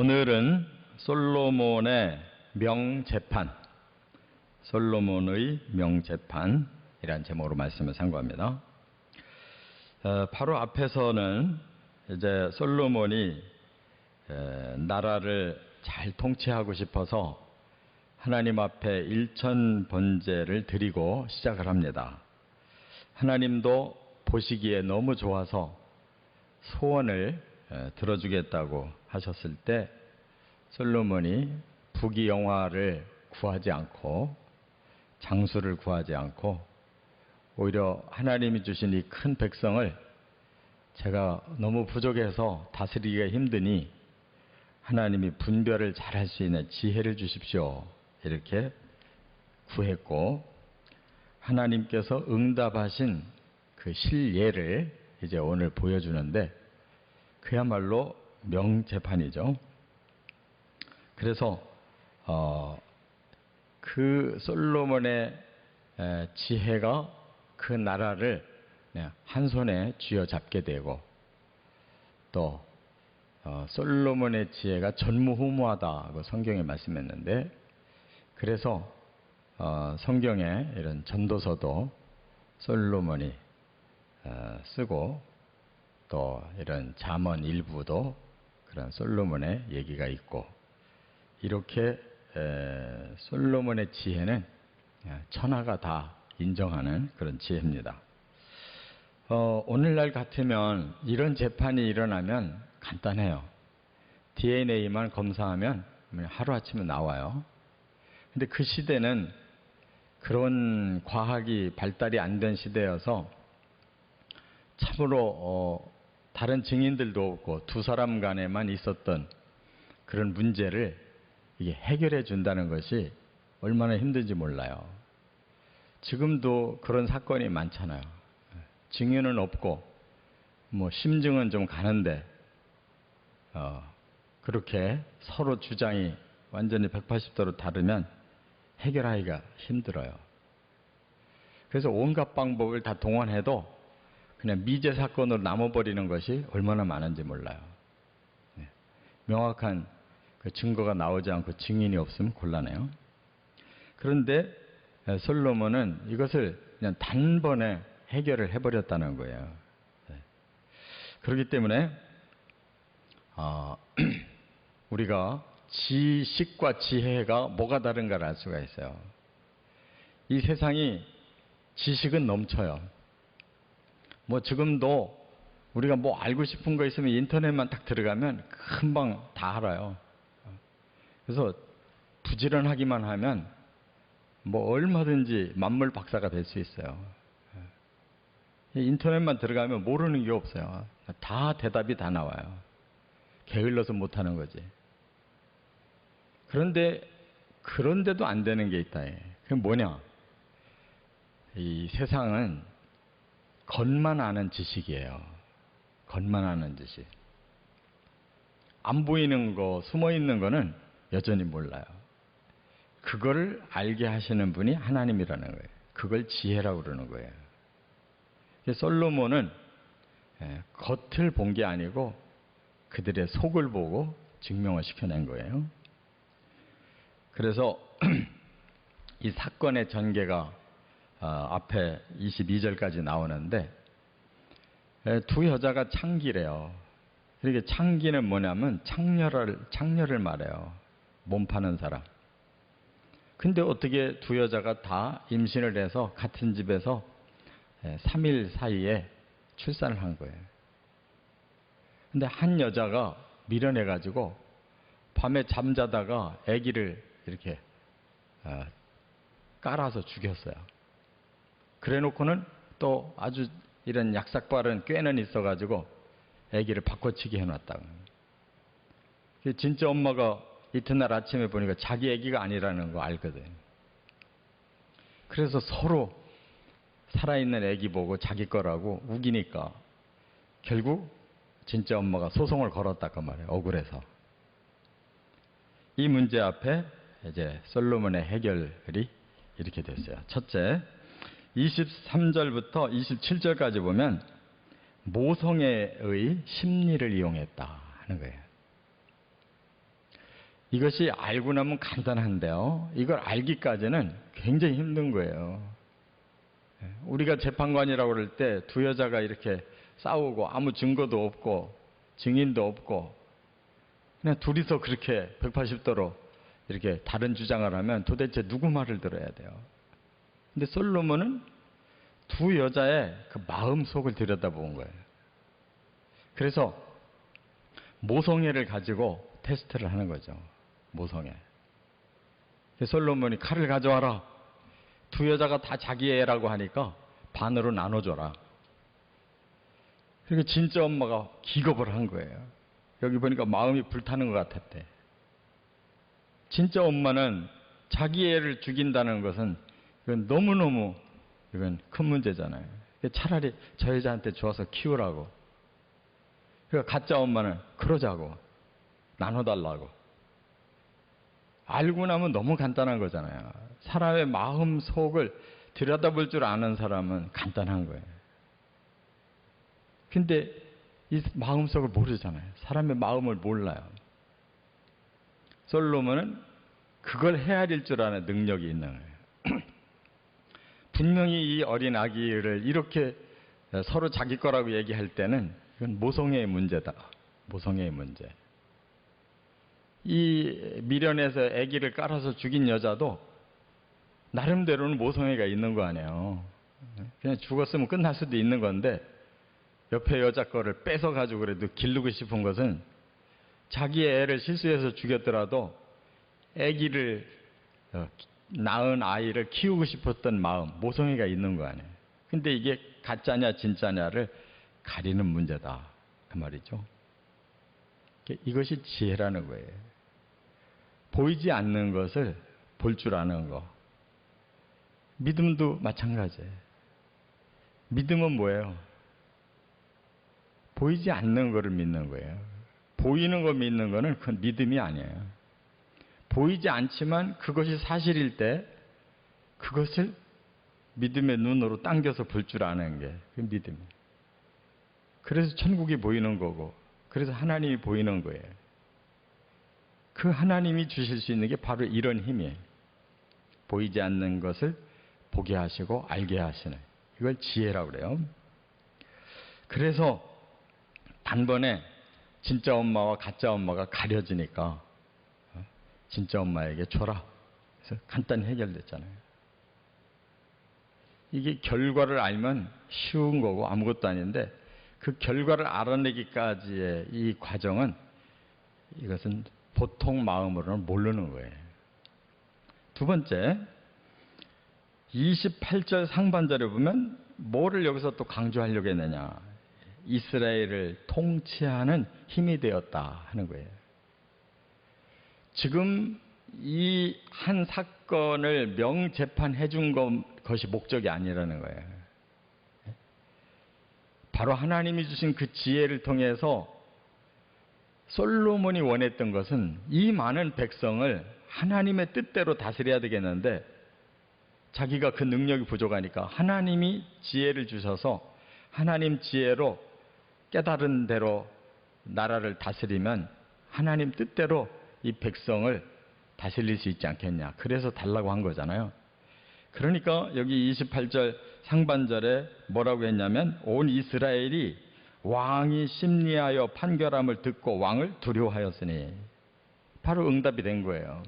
오늘은 솔로몬의 명재판, 솔로몬의 명재판이라는 제목으로 말씀을 상고합니다. 바로 앞에서는 이제 솔로몬이 나라를 잘 통치하고 싶어서 하나님 앞에 일천번제를 드리고 시작을 합니다. 하나님도 보시기에 너무 좋아서 소원을 들어주겠다고 하셨을 때 솔로몬이 부귀영화를 구하지 않고 장수를 구하지 않고 오히려 하나님이 주신 이 큰 백성을 제가 너무 부족해서 다스리기가 힘드니 하나님이 분별을 잘할 수 있는 지혜를 주십시오, 이렇게 구했고, 하나님께서 응답하신 그 실예를 이제 오늘 보여주는데 그야말로 명재판이죠. 그래서 그 솔로몬의 지혜가 그 나라를 한 손에 쥐어잡게 되고, 또 솔로몬의 지혜가 전무후무하다고 성경에 말씀했는데, 그래서 성경에 이런 전도서도 솔로몬이 쓰고, 또 이런 잠언 일부도 그런 솔로몬의 얘기가 있고, 이렇게 솔로몬의 지혜는 천하가 다 인정하는 그런 지혜입니다. 오늘날 같으면 이런 재판이 일어나면 간단해요. DNA만 검사하면 하루아침에 나와요. 근데 그 시대는 그런 과학이 발달이 안 된 시대여서 참으로 다른 증인들도 없고 두 사람 간에만 있었던 그런 문제를 이게 해결해 준다는 것이 얼마나 힘든지 몰라요. 지금도 그런 사건이 많잖아요. 증인은 없고 뭐 심증은 좀 가는데 그렇게 서로 주장이 완전히 180도로 다르면 해결하기가 힘들어요. 그래서 온갖 방법을 다 동원해도 그냥 미제 사건으로 남아버리는 것이 얼마나 많은지 몰라요. 명확한 그 증거가 나오지 않고 증인이 없으면 곤란해요. 그런데 솔로몬은 이것을 그냥 단번에 해결을 해버렸다는 거예요. 그렇기 때문에 우리가 지식과 지혜가 뭐가 다른가를 알 수가 있어요. 이 세상이 지식은 넘쳐요. 뭐 지금도 우리가 뭐 알고 싶은 거 있으면 인터넷만 딱 들어가면 금방 다 알아요. 그래서 부지런하기만 하면 뭐 얼마든지 만물 박사가 될 수 있어요. 인터넷만 들어가면 모르는 게 없어요. 다 대답이 다 나와요. 게을러서 못하는 거지. 그런데도 안 되는 게 있다. 그게 뭐냐? 이 세상은 겉만 아는 지식이에요. 겉만 아는 지식. 안 보이는 거, 숨어 있는 거는 여전히 몰라요. 그거를 알게 하시는 분이 하나님이라는 거예요. 그걸 지혜라고 그러는 거예요. 솔로몬은 겉을 본 게 아니고 그들의 속을 보고 증명을 시켜낸 거예요. 그래서 이 사건의 전개가 앞에 22절까지 나오는데, 두 여자가 창기래요. 이렇게 창기는 뭐냐면 창녀를 말해요. 몸 파는 사람. 근데 어떻게 두 여자가 다 임신을 해서 같은 집에서 3일 사이에 출산을 한 거예요. 근데 한 여자가 미련해가지고 밤에 잠자다가 아기를 이렇게 깔아서 죽였어요. 그래 놓고는 또 아주 이런 약삭빠른 꾀는 있어가지고 아기를 바꿔치기 해놨다고. 진짜 엄마가 이튿날 아침에 보니까 자기 아기가 아니라는 거 알거든. 그래서 서로 살아있는 아기 보고 자기 거라고 우기니까 결국 진짜 엄마가 소송을 걸었다고 말이에요. 억울해서. 이 문제 앞에 이제 솔로몬의 해결이 이렇게 됐어요. 첫째, 23절부터 27절까지 보면 모성애의 심리를 이용했다 하는 거예요. 이것이 알고 나면 간단한데요. 이걸 알기까지는 굉장히 힘든 거예요. 우리가 재판관이라고 그럴 때 두 여자가 이렇게 싸우고 아무 증거도 없고 증인도 없고 그냥 둘이서 그렇게 180도로 이렇게 다른 주장을 하면 도대체 누구 말을 들어야 돼요? 근데 솔로몬은 두 여자의 그 마음 속을 들여다본 거예요. 그래서 모성애를 가지고 테스트를 하는 거죠. 모성애. 솔로몬이 칼을 가져와라. 두 여자가 다 자기 애라고 하니까 반으로 나눠줘라. 그러니까 진짜 엄마가 기겁을 한 거예요. 여기 보니까 마음이 불타는 것 같았대. 진짜 엄마는 자기 애를 죽인다는 것은 이건 너무너무 이건 큰 문제잖아요. 차라리 저 여자한테 줘서 키우라고. 그러니까 가짜 엄마는 그러자고. 나눠달라고. 알고 나면 너무 간단한 거잖아요. 사람의 마음 속을 들여다볼 줄 아는 사람은 간단한 거예요. 근데 이 마음 속을 모르잖아요. 사람의 마음을 몰라요. 솔로몬은 그걸 헤아릴 줄 아는 능력이 있는 거예요. 분명히 이 어린 아기를 이렇게 서로 자기 거라고 얘기할 때는 이건 모성애의 문제다. 모성애의 문제. 이 미련에서 아기를 깔아서 죽인 여자도 나름대로는 모성애가 있는 거 아니에요. 그냥 죽었으면 끝날 수도 있는 건데 옆에 여자 거를 뺏어가지고 그래도 기르고 싶은 것은 자기의 애를 실수해서 죽였더라도 아기를 낳은 아이를 키우고 싶었던 마음, 모성애가 있는 거 아니에요. 근데 이게 가짜냐 진짜냐를 가리는 문제다. 그 말이죠. 이것이 지혜라는 거예요. 보이지 않는 것을 볼 줄 아는 거. 믿음도 마찬가지예요. 믿음은 뭐예요? 보이지 않는 것을 믿는 거예요. 보이는 거 믿는 거는 그건 믿음이 아니에요. 보이지 않지만 그것이 사실일 때 그것을 믿음의 눈으로 당겨서 볼 줄 아는 게 그 믿음이에요. 그래서 천국이 보이는 거고 그래서 하나님이 보이는 거예요. 그 하나님이 주실 수 있는 게 바로 이런 힘이에요. 보이지 않는 것을 보게 하시고 알게 하시는, 이걸 지혜라고 그래요. 그래서 단번에 진짜 엄마와 가짜 엄마가 가려지니까 진짜 엄마에게 줘라. 그래서 간단히 해결됐잖아요. 이게 결과를 알면 쉬운 거고 아무것도 아닌데 그 결과를 알아내기까지의 이 과정은 이것은 보통 마음으로는 모르는 거예요. 두 번째, 28절 상반절에 보면 뭐를 여기서 또 강조하려고 했느냐. 이스라엘을 통치하는 힘이 되었다 하는 거예요. 지금 이 한 사건을 명재판해 준 것이 목적이 아니라는 거예요. 바로 하나님이 주신 그 지혜를 통해서 솔로몬이 원했던 것은 이 많은 백성을 하나님의 뜻대로 다스려야 되겠는데 자기가 그 능력이 부족하니까 하나님이 지혜를 주셔서 하나님 지혜로 깨달은 대로 나라를 다스리면 하나님 뜻대로 이 백성을 다스릴 수 있지 않겠냐. 그래서 달라고 한 거잖아요. 그러니까 여기 28절 상반절에 뭐라고 했냐면 온 이스라엘이 왕이 심리하여 판결함을 듣고 왕을 두려워하였으니, 바로 응답이 된 거예요.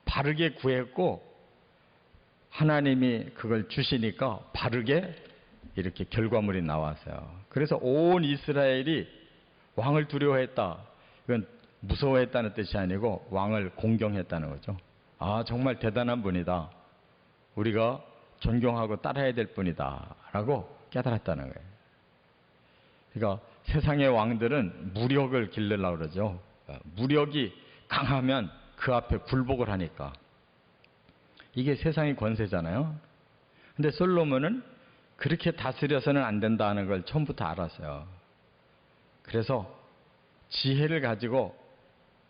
바르게 구했고 하나님이 그걸 주시니까 바르게 이렇게 결과물이 나왔어요. 그래서 온 이스라엘이 왕을 두려워했다. 이건 무서워했다는 뜻이 아니고 왕을 공경했다는 거죠. 아, 정말 대단한 분이다. 우리가 존경하고 따라야 될 분이다. 라고 깨달았다는 거예요. 그러니까 세상의 왕들은 무력을 기르려고 그러죠. 무력이 강하면 그 앞에 굴복을 하니까. 이게 세상의 권세잖아요. 근데 솔로몬은 그렇게 다스려서는 안 된다는 걸 처음부터 알았어요. 그래서 지혜를 가지고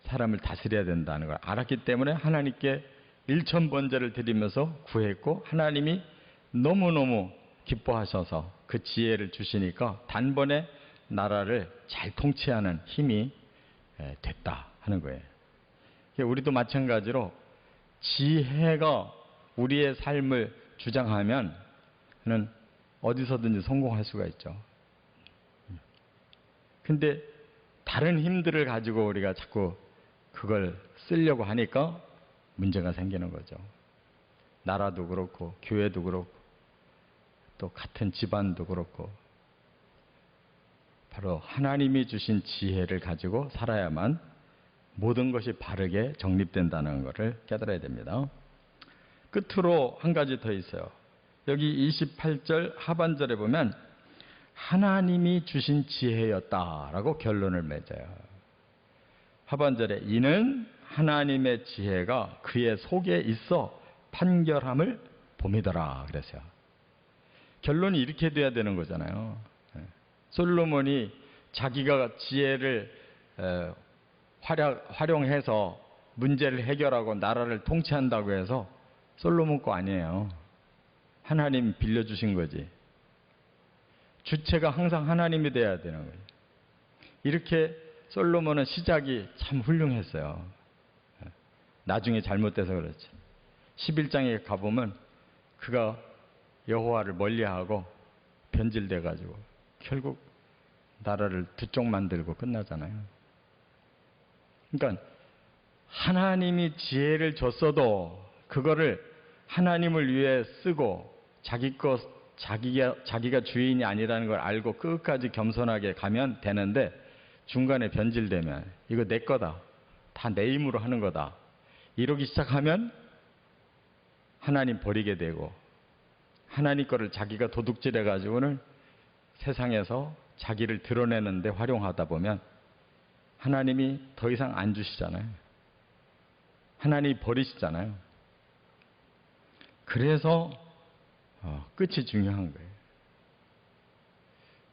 사람을 다스려야 된다는 걸 알았기 때문에 하나님께 일천번제를 드리면서 구했고 하나님이 너무너무 기뻐하셔서 그 지혜를 주시니까 단번에 나라를 잘 통치하는 힘이 됐다 하는 거예요. 우리도 마찬가지로 지혜가 우리의 삶을 주장하면 어디서든지 성공할 수가 있죠. 근데 다른 힘들을 가지고 우리가 자꾸 그걸 쓰려고 하니까 문제가 생기는 거죠. 나라도 그렇고 교회도 그렇고 또 같은 집안도 그렇고 바로 하나님이 주신 지혜를 가지고 살아야만 모든 것이 바르게 정립된다는 것을 깨달아야 됩니다. 끝으로 한 가지 더 있어요. 여기 28절 하반절에 보면 하나님이 주신 지혜였다라고 결론을 맺어요. 하반절에 이는 하나님의 지혜가 그의 속에 있어 판결함을 봄이더라 그랬어요. 결론이 이렇게 돼야 되는 거잖아요. 솔로몬이 자기가 지혜를 활용해서 문제를 해결하고 나라를 통치한다고 해서 솔로몬 거 아니에요. 하나님 빌려주신 거지. 주체가 항상 하나님이 돼야 되는 거예요. 이렇게 솔로몬은 시작이 참 훌륭했어요. 나중에 잘못돼서 그렇지. 11장에 가보면 그가 여호와를 멀리하고 변질돼가지고 결국 나라를 두 쪽 만들고 끝나잖아요. 그러니까 하나님이 지혜를 줬어도 그거를 하나님을 위해 쓰고 자기가 주인이 아니라는 걸 알고 끝까지 겸손하게 가면 되는데 중간에 변질되면 이거 내 거다. 다 내 힘으로 하는 거다. 이러기 시작하면 하나님 버리게 되고 하나님 거를 자기가 도둑질해가지고는 세상에서 자기를 드러내는데 활용하다 보면 하나님이 더 이상 안 주시잖아요. 하나님이 버리시잖아요. 그래서 끝이 중요한 거예요.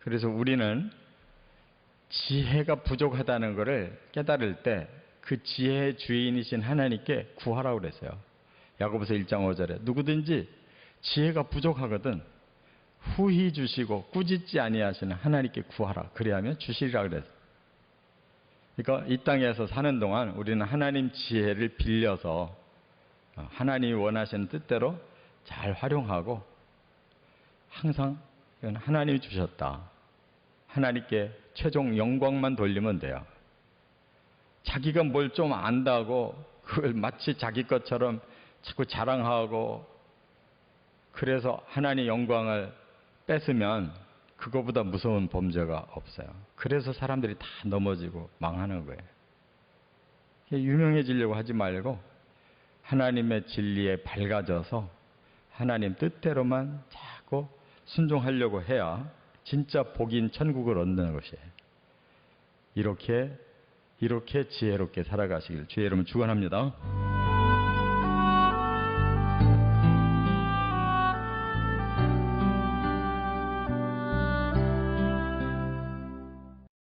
그래서 우리는 지혜가 부족하다는 것을 깨달을 때 그 지혜의 주인이신 하나님께 구하라고 그랬어요. 야고보서 1장 5절에 누구든지 지혜가 부족하거든 후히 주시고 꾸짖지 아니하시는 하나님께 구하라. 그리하면 주시리라 그랬어요. 그러니까 이 땅에서 사는 동안 우리는 하나님 지혜를 빌려서 하나님이 원하시는 뜻대로 잘 활용하고 항상 이건 하나님이 주셨다. 하나님께 최종 영광만 돌리면 돼요. 자기가 뭘 좀 안다고 그걸 마치 자기 것처럼 자꾸 자랑하고 그래서 하나님의 영광을 뺏으면 그거보다 무서운 범죄가 없어요. 그래서 사람들이 다 넘어지고 망하는 거예요. 유명해지려고 하지 말고 하나님의 진리에 밝아져서 하나님 뜻대로만 자꾸 순종하려고 해야 진짜 복인 천국을 얻는 것이에요. 이렇게 지혜롭게 살아가시길 주의 이름으로 축원합니다.